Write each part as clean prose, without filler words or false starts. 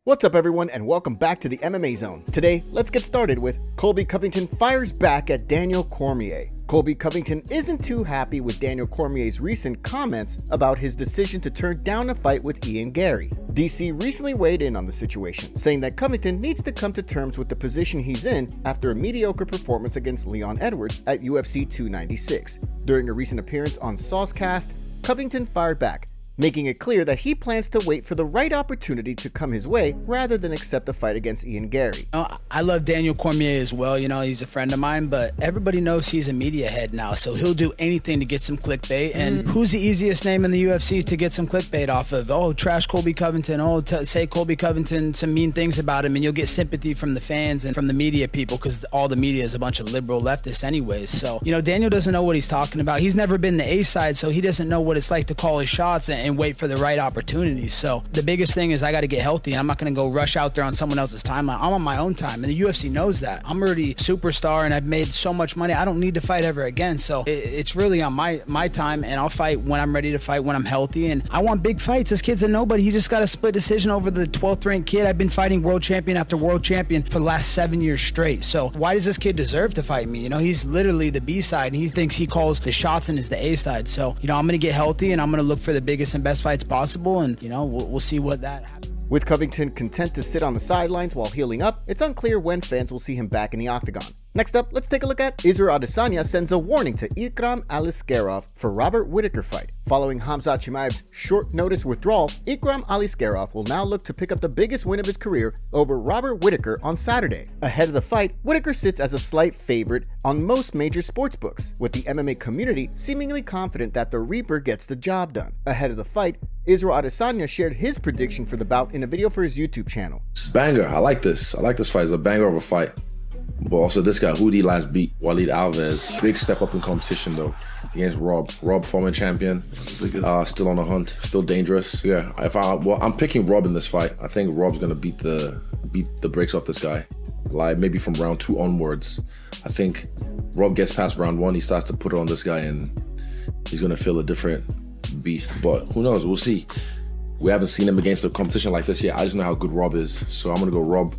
What's up everyone and welcome back to the MMA Zone. Today, let's get started with Colby Covington fires back at Daniel Cormier. Colby Covington isn't too happy with Daniel Cormier's recent comments about his decision to turn down a fight with Ian Garry. DC recently weighed in on the situation, saying that Covington needs to come to terms with the position he's in after a mediocre performance against Leon Edwards at UFC 296. During a recent appearance on Saucecast, Covington fired back, making it clear that he plans to wait for the right opportunity to come his way rather than accept a fight against Ian Garry. I love Daniel Cormier as well. He's a friend of mine, but everybody knows he's a media head now, so he'll do anything to get some clickbait. And who's the easiest name in the UFC to get some clickbait off of? Oh, trash Colby Covington. Oh, say Colby Covington some mean things about him, and you'll get sympathy from the fans and from the media people because all the media is a bunch of liberal leftists anyways. So, Daniel doesn't know what he's talking about. He's never been the A side, so he doesn't know what it's like to call his shots and wait for the right opportunities. So the biggest thing is I got to get healthy. I'm not going to go rush out there on someone else's timeline. I'm on my own time, and the UFC knows that. I'm already superstar, and I've made so much money. I don't need to fight ever again. So it's really on my time, and I'll fight when I'm ready to fight, when I'm healthy. And I want big fights. This kid's a nobody. He just got a split decision over the 12th ranked kid. I've been fighting world champion after world champion for the last 7 years straight. So why does this kid deserve to fight me? He's literally the B side, and he thinks he calls the shots and is the A side. So I'm going to get healthy, and I'm going to look for the biggest and best fights possible, and we'll see what that happens. With Covington content to sit on the sidelines while healing up, it's unclear when fans will see him back in the octagon. Next up, let's take a look at Israel Adesanya sends a warning to Ikram Aliskerov for Robert Whittaker fight. Following Khamzat Chimaev's short notice withdrawal, Ikram Aliskerov will now look to pick up the biggest win of his career over Robert Whittaker on Saturday. Ahead of the fight, Whittaker sits as a slight favorite on most major sportsbooks, with the MMA community seemingly confident that the Reaper gets the job done. Ahead of the fight, Israel Adesanya shared his prediction for the bout in a video for his YouTube channel. Banger, I like this. I like this fight. It's a banger of a fight. But also this guy, who did he last beat? Walid Alves. Big step up in competition though, against Rob. Rob, former champion, still on the hunt, still dangerous. Yeah, I'm picking Rob in this fight. I think Rob's gonna beat the brakes off this guy. Like maybe from round 2 onwards. I think Rob gets past round 1, he starts to put it on this guy, and he's gonna feel a different beast. But who knows? We'll see. We haven't seen him against a competition like this yet. I just know how good Rob is, so I'm gonna go Rob.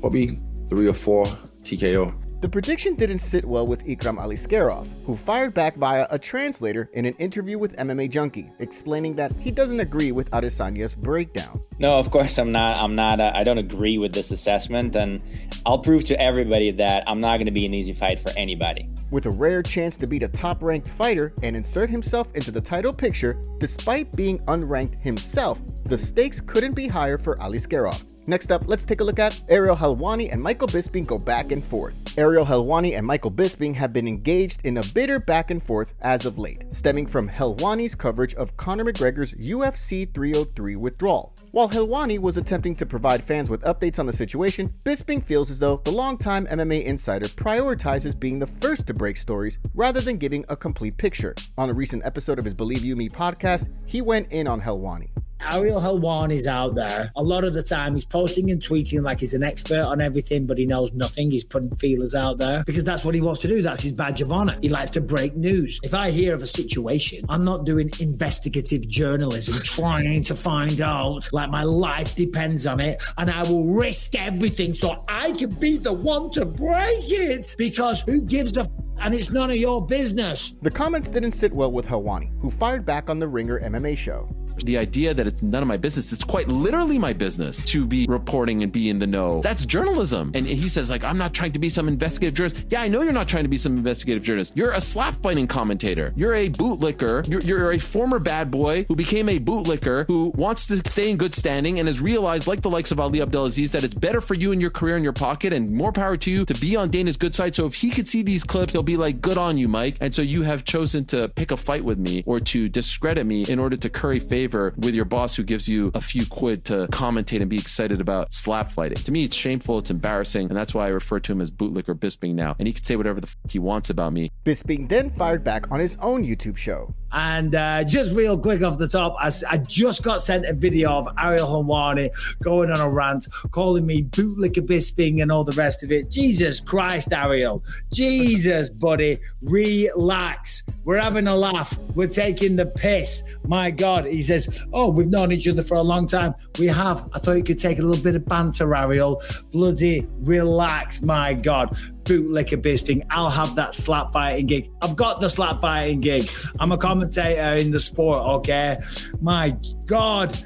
Probably 3 or 4 TKO. The prediction didn't sit well with Ikram Aliskerov, who fired back via a translator in an interview with MMA Junkie, explaining that he doesn't agree with Adesanya's breakdown. No, of course I'm not. I don't agree with this assessment, and I'll prove to everybody that I'm not going to be an easy fight for anybody. With a rare chance to beat a top-ranked fighter and insert himself into the title picture, despite being unranked himself, the stakes couldn't be higher for Aliskerov. Next up, let's take a look at Ariel Helwani and Michael Bisping go back and forth. Ariel Helwani and Michael Bisping have been engaged in a bitter back and forth as of late, stemming from Helwani's coverage of Conor McGregor's UFC 303 withdrawal. While Helwani was attempting to provide fans with updates on the situation, Bisping feels as though the longtime MMA insider prioritizes being the first to break stories rather than giving a complete picture. On a recent episode of his Believe You Me podcast, he went in on Helwani. Ariel Helwani's out there. A lot of the time he's posting and tweeting like he's an expert on everything, but he knows nothing. He's putting feelers out there because that's what he wants to do. That's his badge of honor. He likes to break news. If I hear of a situation, I'm not doing investigative journalism, trying to find out like my life depends on it, and I will risk everything so I can be the one to break it, because who gives a and it's none of your business. The comments didn't sit well with Helwani, who fired back on the Ringer MMA show. The idea that it's none of my business, it's quite literally my business to be reporting and be in the know. That's journalism. And he says, like, I'm not trying to be some investigative journalist. Yeah, I know you're not trying to be some investigative journalist. You're a slap fighting commentator. You're a bootlicker. You're a former bad boy who became a bootlicker who wants to stay in good standing and has realized, like the likes of Ali Abdelaziz, that it's better for you and your career in your pocket and more power to you to be on Dana's good side. So if he could see these clips, he'll be like, good on you, Mike. And so you have chosen to pick a fight with me or to discredit me in order to curry favor with your boss who gives you a few quid to commentate and be excited about slap fighting. To me, it's shameful, it's embarrassing, and that's why I refer to him as bootlicker Bisping now. And he can say whatever the he wants about me. Bisping then fired back on his own YouTube show. And just real quick off the top, I just got sent a video of Ariel Helwani going on a rant, calling me bootlicker Bisping and all the rest of it. Jesus Christ, Ariel. Jesus, buddy. Relax. We're having a laugh. We're taking the piss. My God. He says, oh, we've known each other for a long time. We have. I thought you could take a little bit of banter, Ariel. Bloody relax, my God. Bootlicker Bisping. I'll have that slap fighting gig. I've got the slap fighting gig. I'm a commentator in the sport, okay? My God.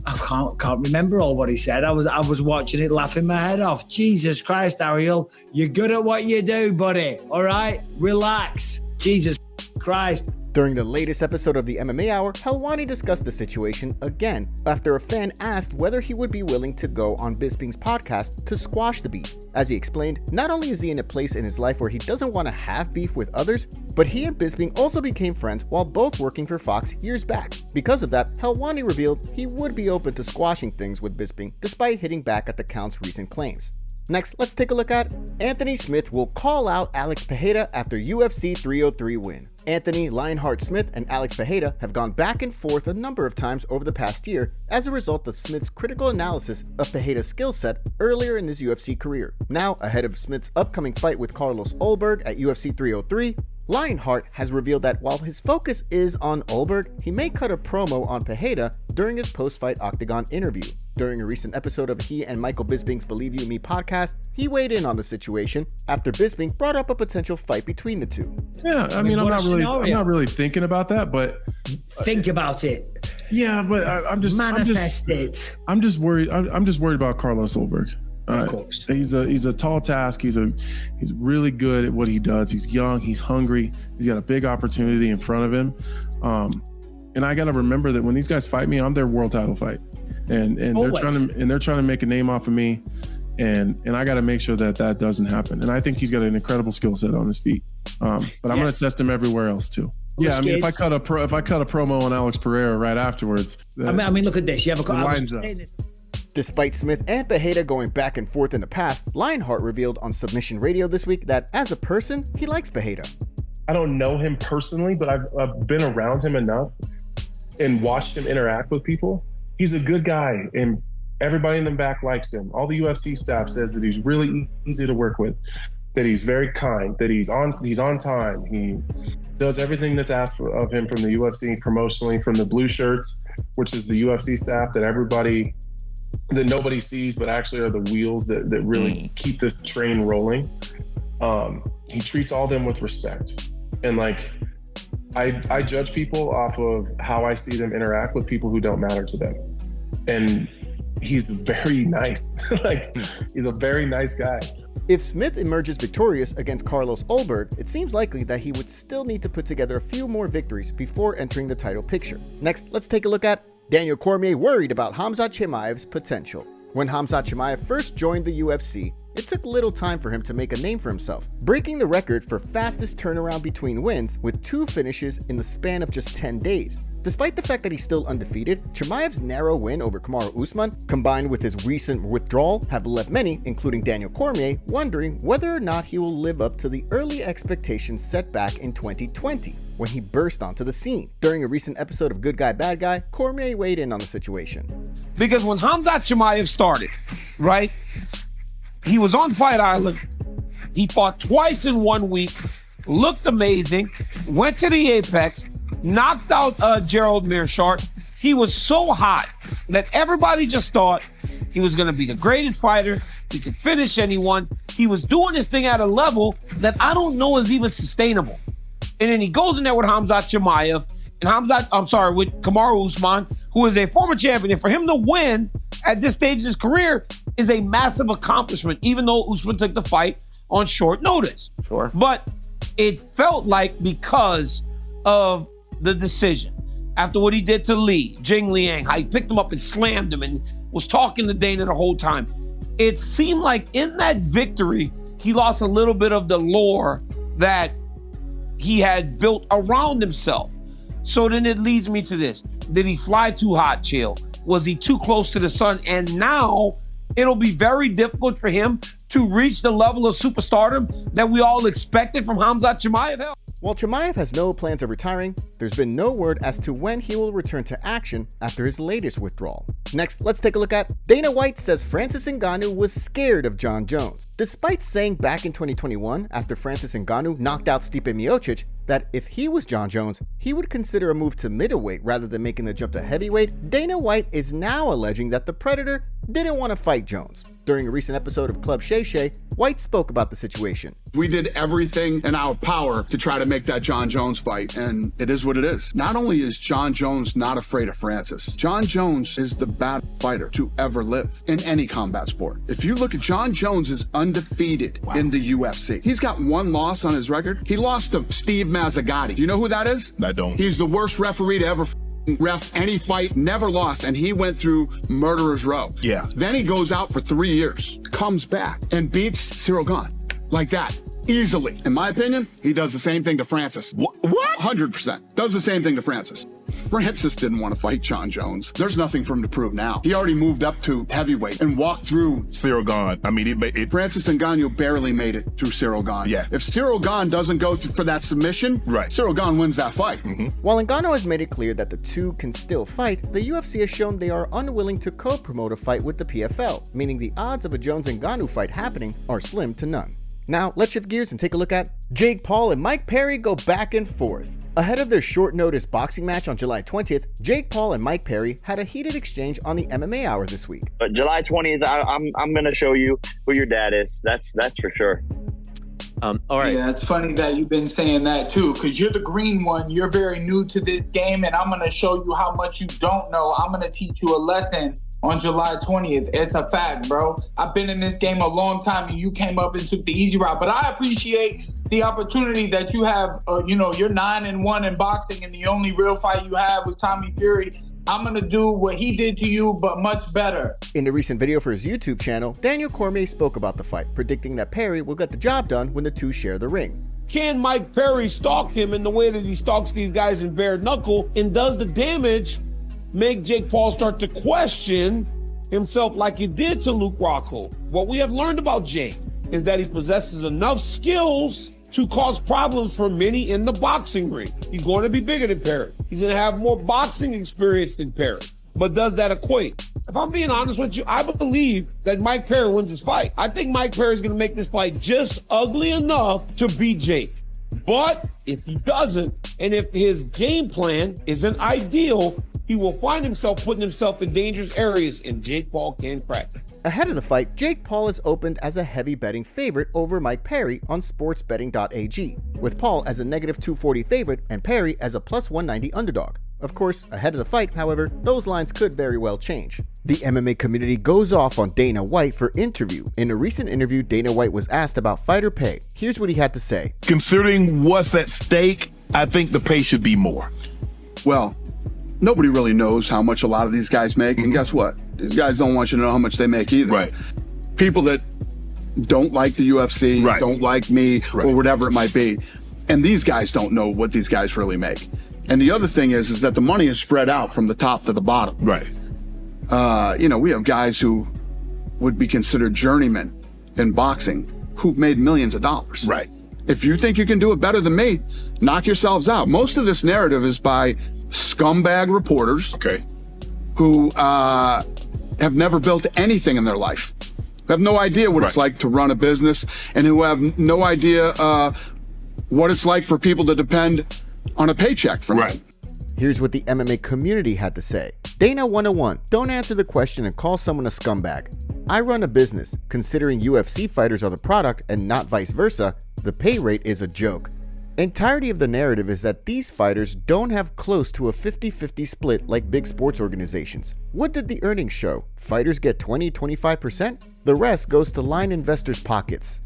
I can't remember all what he said. I was watching it, laughing my head off. Jesus Christ, Ariel. You're good at what you do, buddy. All right? Relax. Jesus Christ. During the latest episode of the MMA Hour, Helwani discussed the situation again after a fan asked whether he would be willing to go on Bisping's podcast to squash the beef. As he explained, not only is he in a place in his life where he doesn't want to have beef with others, but he and Bisping also became friends while both working for Fox years back. Because of that, Helwani revealed he would be open to squashing things with Bisping despite hitting back at the Count's recent claims. Next, let's take a look at Anthony Smith will call out Alex Pereira after UFC 303 win. Anthony Lionheart Smith and Alex Pereira have gone back and forth a number of times over the past year as a result of Smith's critical analysis of Pereira's skill set earlier in his UFC career. Now, ahead of Smith's upcoming fight with Carlos Ulberg at UFC 303, Lionheart has revealed that while his focus is on Ulberg, he may cut a promo on Pereira during his post-fight Octagon interview. During a recent episode of he and Michael Bisping's Believe You Me podcast, he weighed in on the situation after Bisping brought up a potential fight between the two. Yeah, I mean, I'm not really thinking about that, but think about it. Yeah, but I'm just worried. I'm just worried about Carlos Ulberg. Of course. He's a tall task. He's really good at what he does. He's young. He's hungry. He's got a big opportunity in front of him. And I got to remember that when these guys fight me, I'm their world title fight, and they're trying to make a name off of me, and I got to make sure that doesn't happen. And I think he's got an incredible skill set on his feet. But I'm going to test him everywhere else too. Yeah, I mean, if I cut a promo on Alex Pereira right afterwards, I mean, look at this. You have a lines up. Despite Smith and Pereira going back and forth in the past, Lionheart revealed on Submission Radio this week that as a person, he likes Pereira. I don't know him personally, but I've been around him enough and watched him interact with people. He's a good guy, and everybody in the back likes him. All the UFC staff says that he's really easy to work with, that he's very kind, that he's on time. He does everything that's asked of him from the UFC promotionally, from the blue shirts, which is the UFC staff that nobody sees, but actually are the wheels that really keep this train rolling. He treats all of them with respect. And I judge people off of how I see them interact with people who don't matter to them. And he's very nice. He's a very nice guy. If Smith emerges victorious against Carlos Ulberg, it seems likely that he would still need to put together a few more victories before entering the title picture. Next, let's take a look at Daniel Cormier worried about Khamzat Chimaev's potential. When Khamzat Chimaev first joined the UFC, it took little time for him to make a name for himself, breaking the record for fastest turnaround between wins with 2 finishes in the span of just 10 days. Despite the fact that he's still undefeated, Chimaev's narrow win over Kamaru Usman, combined with his recent withdrawal, have left many, including Daniel Cormier, wondering whether or not he will live up to the early expectations set back in 2020, when he burst onto the scene. During a recent episode of Good Guy, Bad Guy, Cormier weighed in on the situation. Because when Khamzat Chimaev started, right, he was on Fight Island, he fought twice in 1 week, looked amazing, went to the Apex, knocked out Gerald Meerschaert. He was so hot that everybody just thought he was going to be the greatest fighter. He could finish anyone. He was doing this thing at a level that I don't know is even sustainable. And then he goes in there with Khamzat Chimaev with Kamaru Usman, who is a former champion. And for him to win at this stage in his career is a massive accomplishment, even though Usman took the fight on short notice. Sure. But it felt like because of the decision, after what he did to Jing Liang, how he picked him up and slammed him and was talking to Dana the whole time, it seemed like in that victory, he lost a little bit of the lore that he had built around himself. So then it leads me to this. Did he fly too hot, Chill? Was he too close to the sun? And now it'll be very difficult for him to reach the level of superstardom that we all expected from Khamzat Chimaev. While Chimaev has no plans of retiring, there's been no word as to when he will return to action after his latest withdrawal. Next, let's take a look at Dana White says Francis Ngannou was scared of Jon Jones. Despite saying back in 2021, after Francis Ngannou knocked out Stipe Miocic, that if he was Jon Jones, he would consider a move to middleweight rather than making the jump to heavyweight, Dana White is now alleging that the Predator didn't want to fight Jones. During a recent episode of Club Shay Shay, White spoke about the situation. We did everything in our power to try to make that Jon Jones fight, and it is what it is. Not only is Jon Jones not afraid of Francis, Jon Jones is the best fighter to ever live in any combat sport. If you look at Jon Jones is undefeated in the UFC. He's got one loss on his record. He lost to Steve Mazzagatti. Do you know who that is? I don't. He's the worst referee to ever ref any fight, never lost, and he went through murderer's row. Yeah. Then he goes out for 3 years, comes back, and beats Cyril Gane. Like that. Easily. In my opinion, he does the same thing to Francis. What? 100%. Does the same thing to Francis. Francis didn't want to fight Jon Jones. There's nothing for him to prove now. He already moved up to heavyweight and walked through Cyril Gane. I mean, Francis Ngannou barely made it through Cyril Gane. Yeah. If Cyril Gane doesn't go for that submission, right, Cyril Gane wins that fight. While Ngannou has made it clear that the two can still fight, the UFC has shown they are unwilling to co-promote a fight with the PFL, meaning the odds of a Jones-Ngannou fight happening are slim to none. Now, let's shift gears and take a look at Jake Paul and Mike Perry go back and forth. Ahead of their short-notice boxing match on July 20th, Jake Paul and Mike Perry had a heated exchange on the MMA Hour this week. But July 20th, I'm going to show you who your dad is. That's for sure. All right. Yeah, it's funny that you've been saying that too, because you're the green one. You're very new to this game, and I'm going to show you how much you don't know. I'm going to teach you a lesson on July 20th. It's a fact, bro. I've been in this game a long time, and you came up and took the easy route. But I appreciate the opportunity that you have. You're 9-1 in boxing, and the only real fight you have was Tommy Fury. I'm going to do what he did to you, but much better. In the recent video for his YouTube channel, Daniel Cormier spoke about the fight, predicting that Perry will get the job done when the two share the ring. Can Mike Perry stalk him in the way that he stalks these guys in bare knuckle? And does the damage make Jake Paul start to question himself like he did to Luke Rockhold? What we have learned about Jake is that he possesses enough skills to cause problems for many in the boxing ring. He's going to be bigger than Perry. He's going to have more boxing experience than Perry. But does that equate? If I'm being honest with you, I believe that Mike Perry wins this fight. I think Mike Perry is going to make this fight just ugly enough to beat Jake. But if he doesn't, and if his game plan isn't ideal, he will find himself putting himself in dangerous areas, and Jake Paul can crack. Ahead of the fight, Jake Paul is opened as a heavy betting favorite over Mike Perry on sportsbetting.ag, with Paul as a -240 favorite and Perry as a +190 underdog. Of course, ahead of the fight, however, those lines could very well change. The MMA community goes off on Dana White for interview. In a recent interview, Dana White was asked about fighter pay. Here's what he had to say. Considering what's at stake, I think the pay should be more. Well, nobody really knows how much a lot of these guys make, and guess what? These guys don't want you to know how much they make either. Right. People that don't like the UFC, right, don't like me, right, or whatever it might be, and these guys don't know what these guys really make. And the other thing is that the money is spread out from the top to the bottom. Right. We have guys who would be considered journeymen in boxing who've made millions of dollars. Right. If you think you can do it better than me, knock yourselves out. Most of this narrative is by scumbag reporters, okay, who have never built anything in their life, have no idea what it's like to run a business, and who have no idea what it's like for people to depend on a paycheck from them. Here's what the MMA community had to say. Dana 101, don't answer the question and call someone a scumbag. I run a business. Considering UFC fighters are the product and not vice versa, the pay rate is a joke. Entirety of the narrative is that these fighters don't have close to a 50-50 split like big sports organizations. What did the earnings show? Fighters get 20-25%? The rest goes to line investors' pockets.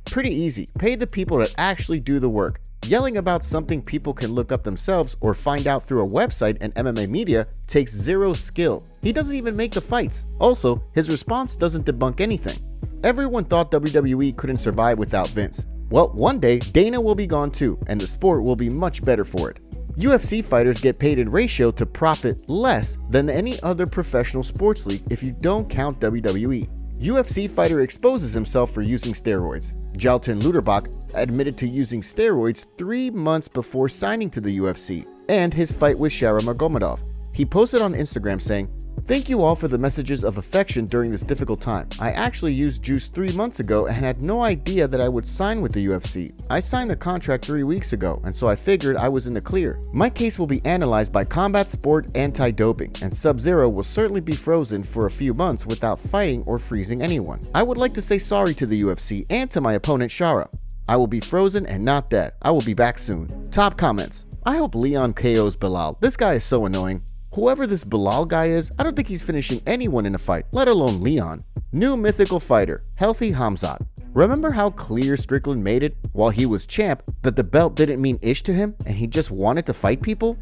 Pretty easy. Pay the people that actually do the work. Yelling about something people can look up themselves or find out through a website and MMA media takes zero skill. He doesn't even make the fights. Also, his response doesn't debunk anything. Everyone thought WWE couldn't survive without Vince. Well, one day, Dana will be gone too, and the sport will be much better for it. UFC fighters get paid in ratio to profit less than any other professional sports league if you don't count WWE. UFC Fighter exposes himself for using steroids. Jalton Luderbach admitted to using steroids 3 months before signing to the UFC and his fight with Shara Magomedov. He posted on Instagram saying, "Thank you all for the messages of affection during this difficult time. I actually used juice 3 months ago and had no idea that I would sign with the UFC. I signed the contract 3 weeks ago, and so I figured I was in the clear. My case will be analyzed by Combat Sport Anti-Doping, and Sub-Zero will certainly be frozen for a few months without fighting or freezing anyone. I would like to say sorry to the UFC and to my opponent Shara. I will be frozen and not dead. I will be back soon." Top comments. I hope Leon KOs Bilal. This guy is so annoying. Whoever this Bilal guy is, I don't think he's finishing anyone in a fight, let alone Leon. New mythical fighter, Healthy Khamzat. Remember how clear Strickland made it while he was champ that the belt didn't mean ish to him and he just wanted to fight people?